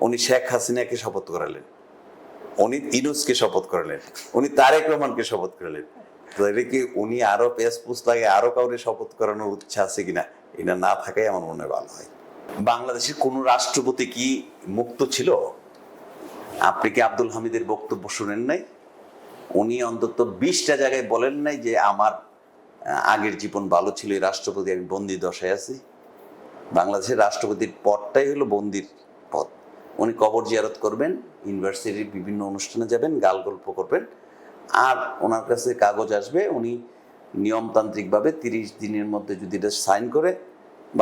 উনি শেখ হাসিনাকে শপথ করালেন, উনি ইউনূসকে শপথ করালেন, উনি তারেক রহমানকে শপথ করালেন। তাহলে কি উনি আরো পেসপুস লাগে আরো কাউরে শপথ করানোর ইচ্ছা আছে কিনা, এটা না থাকাই আমার মনে হয় ভালো হয়। বাংলাদেশের কোন রাষ্ট্রপতি কি মুক্ত ছিল? আপনি কি আব্দুল হামিদের বক্তব্য শুনেন নাই? উনি অন্তত 20টা জায়গায় বলেন নাই যে আমার আগের জীবন ভালো ছিল, এই রাষ্ট্রপতি আমি বন্দি দশায় আছি। বাংলাদেশের রাষ্ট্রপতির পদটাই হলো বন্দির পদ। উনি কবর জিয়ারত করবেন, ইউনিভার্সিটির বিভিন্ন অনুষ্ঠানে যাবেন, গাল গল্প করবেন, আর ওনার কাছে কাগজ আসবে, উনি নিয়মতান্ত্রিকভাবে 30 দিনের মধ্যে যদি এটা সাইন করে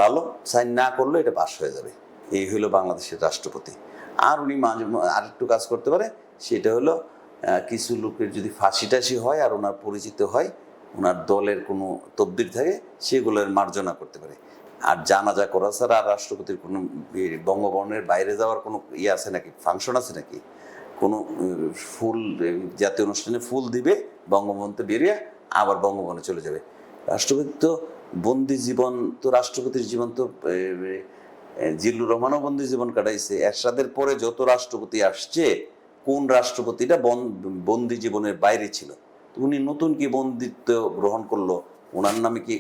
ভালো, সাইন না করলে এটা পাস হয়ে যাবে। এই হলো বাংলাদেশের রাষ্ট্রপতি। আর উনি মাঝে আরেকটু কাজ করতে পারে, সেটা হলো কিছু লোকের যদি ফাঁসি টাসি হয় আর ওনার পরিচিত হয়, ওনার দলের কোনো তদবির থাকে, সেগুলোর মার্জনা করতে পারে। আর জানাজা করা ছাড়া আর রাষ্ট্রপতির কোনো বঙ্গভবনের বাইরে যাওয়ার কোনো ইয়ে আছে নাকি, ফাংশন আছে নাকি? কোনো ফুল জাতীয় অনুষ্ঠানে ফুল দিবে, বঙ্গভবনতে বেরিয়ে আবার বঙ্গভবনে চলে যাবে। রাষ্ট্রপতি তো বন্দি জীবন, তো রাষ্ট্রপতির জীবন তো জিল্লুর রহমানও বন্দি জীবন কাটাইছে। এরশাদের পরে যত রাষ্ট্রপতি আসছে, কোন রাষ্ট্রপতিটা বন্দি জীবনের বাইরে ছিল? উনি নতুন কি বন্দিত্ব গ্রহণ করলো? ওনার নামে কি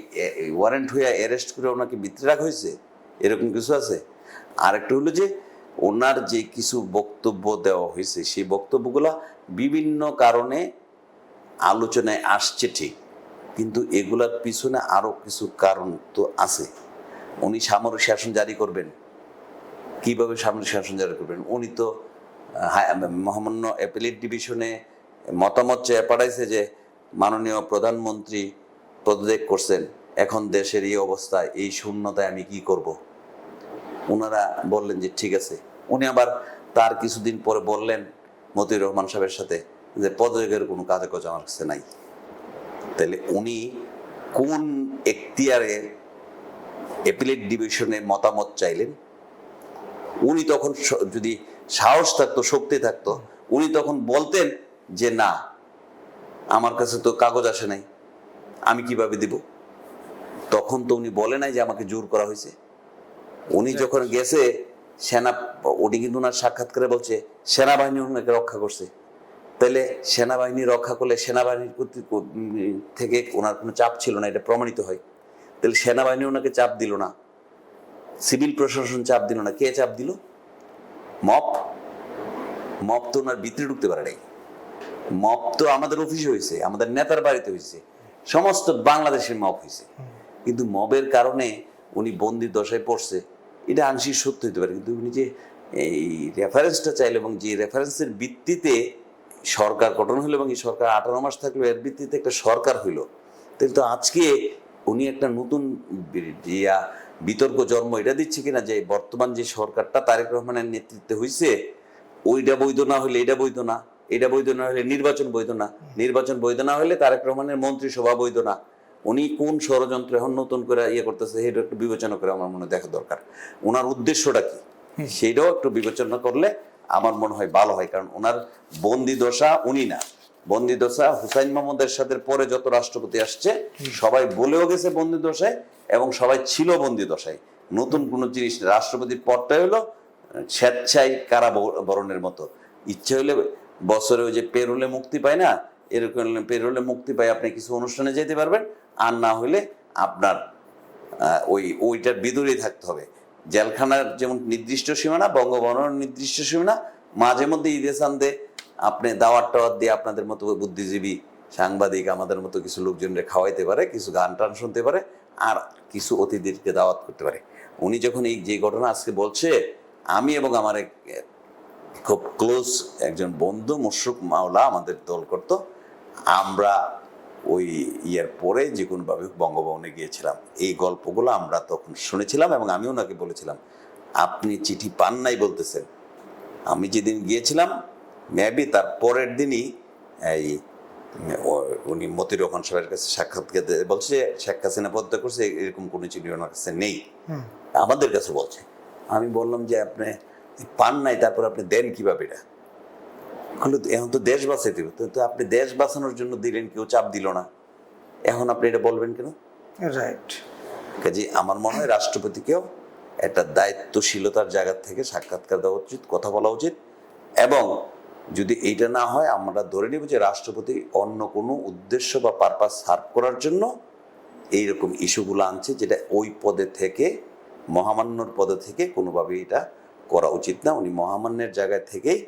ওয়ারেন্ট হয়ে অ্যারেস্ট করে ওনাকে ভিতরে রাখা হয়েছে? এরকম কিছু আছে? আরেকটা হলো যে ওনার যে কিছু বক্তব্য দেওয়া হয়েছে, সেই বক্তব্যগুলো বিভিন্ন কারণে আলোচনায় আসছে ঠিক, কিন্তু এগুলার পিছনে আরো কিছু কারণ তো আছে। উনি সামরিক শাসন জারি করবেন, কিভাবে সামরিক শাসন জারি করবেন? উনি তো মহামান্য অ্যাপিলেট ডিভিশনে মতামত চেয়ে পাঠাইছে যে মাননীয় প্রধানমন্ত্রী পদত্যাগ করছেন, এখন দেশের এই অবস্থায়, এই শূন্যতায় আমি কি করব? ওনারা বললেন যে ঠিক আছে। উনি আবার তার কিছুদিন পরে বললেন মতিউর রহমান সাহেবের সাথে যে পদত্যাগের কোনো কাগজ আমার কাছে নাই। তাহলে উনি কোন এখতিয়ারে অ্যাপিলেট ডিভিশনে মতামত চাইলেন? উনি তখন যদি সাহস থাকতো, শক্তি থাকতো, উনি তখন বলতেন যে না, আমার কাছে তো কাগজ আসে নাই, আমি কিভাবে দিব? তখন তো উনি বলে নাই যে আমাকে জোর করা হয়েছে। উনি যখন গেছে সেনা, উনি কিন্তু ওনার সাক্ষাৎকারে বলছে সেনাবাহিনী ওনাকে রক্ষা করছে। তাহলে সেনাবাহিনী রক্ষা করলে সেনাবাহিনীর থেকে ওনার কোনো চাপ ছিল না, এটা প্রমাণিত হয়। তাহলে সেনাবাহিনী ওনাকে চাপ দিল না, সিভিল প্রশাসন চাপ দিল না, কে চাপ দিল? মপ। মপ তো ওনার ভিতরে ঢুকতে পারে নাই। মপ তো আমাদের অফিসে হয়েছে, আমাদের নেতার বাড়িতে হয়েছে, সমস্ত বাংলাদেশের মপ হয়েছে। কিন্তু মবের কারণে উনি বন্দির দশায় পড়ছে, এটা আংশিক সত্য হতে পারে। কিন্তু উনি যে এই রেফারেন্সটা চাইল, এবং যে রেফারেন্সের ভিত্তিতে সরকার গঠন হলো, এবং এই সরকার 18 মাস থাকলো, এর ভিত্তিতে একটা সরকার হইলো। কিন্তু আজকে উনি একটা নতুন বিতর্ক জন্ম এটা দিচ্ছে কিনা যে বর্তমান যে সরকারটা তারেক রহমানের নেতৃত্বে হয়েছে, ওইটা বৈধ না হলে এটা বৈধ না, এটা বৈধ না হলে নির্বাচন বৈধ না, নির্বাচন বৈধ না হলে তারেক রহমানের মন্ত্রিসভা বৈধ না। উনি কোন ষড়যন্ত্র এখন নতুন করে করতেছে, এটা একটু বিবেচনা করে আমার মনে দেখা দরকার। ওনার উদ্দেশ্যটা কি, সেটাও একটু বিবেচনা করলে আমার মনে হয় ভালো হয়। কারণ ওনার বন্দি দশা উনি না, বন্দি দশা হুসাইন মোহাম্মদ এরশাদের পরে যত রাষ্ট্রপতি আসছে সবাই বলেও গেছে বন্দি দশায়, এবং সবাই ছিল বন্দি দশায়। নতুন কোনো জিনিস, রাষ্ট্রপতির পদটাই হলো স্বেচ্ছায় কারাবরণের মতো। ইচ্ছে হলে বছরে ওই যে পেরোলে মুক্তি পায় না, এরকম পেরোলে মুক্তি পায়, আপনি কিছু অনুষ্ঠানে যেতে পারবেন, আর না হলে আপনার ওইটার ভিতরেই থাকতে হবে। জেলখানার যেমন নির্দিষ্ট সীমানা, বঙ্গভবনের নির্দিষ্ট সীমানা, মাঝে মধ্যে ঈদে চান্দে আপনি দাওয়াত টাওয়াত দিয়ে আপনাদের মতো বুদ্ধিজীবী সাংবাদিক আমাদের মতো কিছু লোকজনকে খাওয়াইতে পারে, কিছু গান টান শুনতে পারে, আর কিছু অতিথিদেরকে দাওয়াত করতে পারে। উনি যখন এই যে ঘটনা আজকে বলছে, আমি এবং আমার এক খুব ক্লোজ একজন বন্ধু মুশরুক মাওলা আমাদের দল করতো, আমরা ওই ইয়ার পরে যে কোনোভাবে বঙ্গভবনে গিয়েছিলাম, এই গল্পগুলো আমরা তখন শুনেছিলাম, এবং আমি ওনাকে বলেছিলাম আপনি চিঠি পান নাই বলতেছেন। আমি যেদিন গিয়েছিলাম মেবি তার পরের দিনই এই উনি মতিউর রহমান সাহেবের কাছে সাক্ষাৎকার বলছে শেখ হাসিনা পদত্যাগ করছে, এরকম কোনো চিঠি ওনার কাছে নেই, আমাদের কাছে বলছে। আমি বললাম যে আপনি পান নাই, তারপর আপনি দেন কিভাবে? এটা এখন তো দেশ বাঁচাইতে হবে, তো আপনি দেশ বাঁচানোর জন্য দিলেন, কেউ চাপ দিল না, এখন আপনি এটা বলবেন কেন? রাইট। কাজে আমার মনে হয় রাষ্ট্রপতিকেও একটা দায়িত্বশীলতার জায়গা থেকে সাক্ষাৎকার দেওয়া উচিত, কথা বলা উচিত। এবং যদি এইটা না হয় আমরা ধরে নিব যে রাষ্ট্রপতি অন্য কোনো উদ্দেশ্য বা পারপাস সার্ভ করার জন্য এইরকম ইস্যুগুলো আনছে, যেটা ওই পদে থেকে, মহামান্যর পদে থেকে কোনোভাবে এটা করা উচিত না। উনি মহামান্যের জায়গায় থেকেই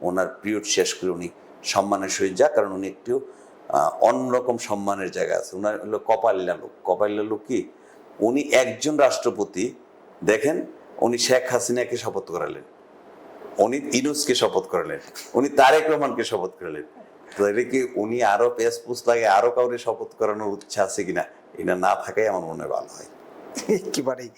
ওনার পিরিয়ড শেষ করে উনি সম্মানের সহিত যা, কারণ উনি একটু অন্যরকম সম্মানের জায়গা আছে। ওনার হলো কপালিলা লোক। কপালিলা লোক কি, উনি একজন রাষ্ট্রপতি, দেখেন উনি শেখ হাসিনাকে শপথ করালেন, উনি ইউনূসকে শপথ করালেন, উনি তারেক রহমানকে শপথ করালেন। তো এটা কি উনি আরো পেসপুস লাগে আরো কাউরে শপথ করানোর ইচ্ছা আছে কিনা, এটা না থাকাই আমার মনে হয় ভালো হয়। একেবারেই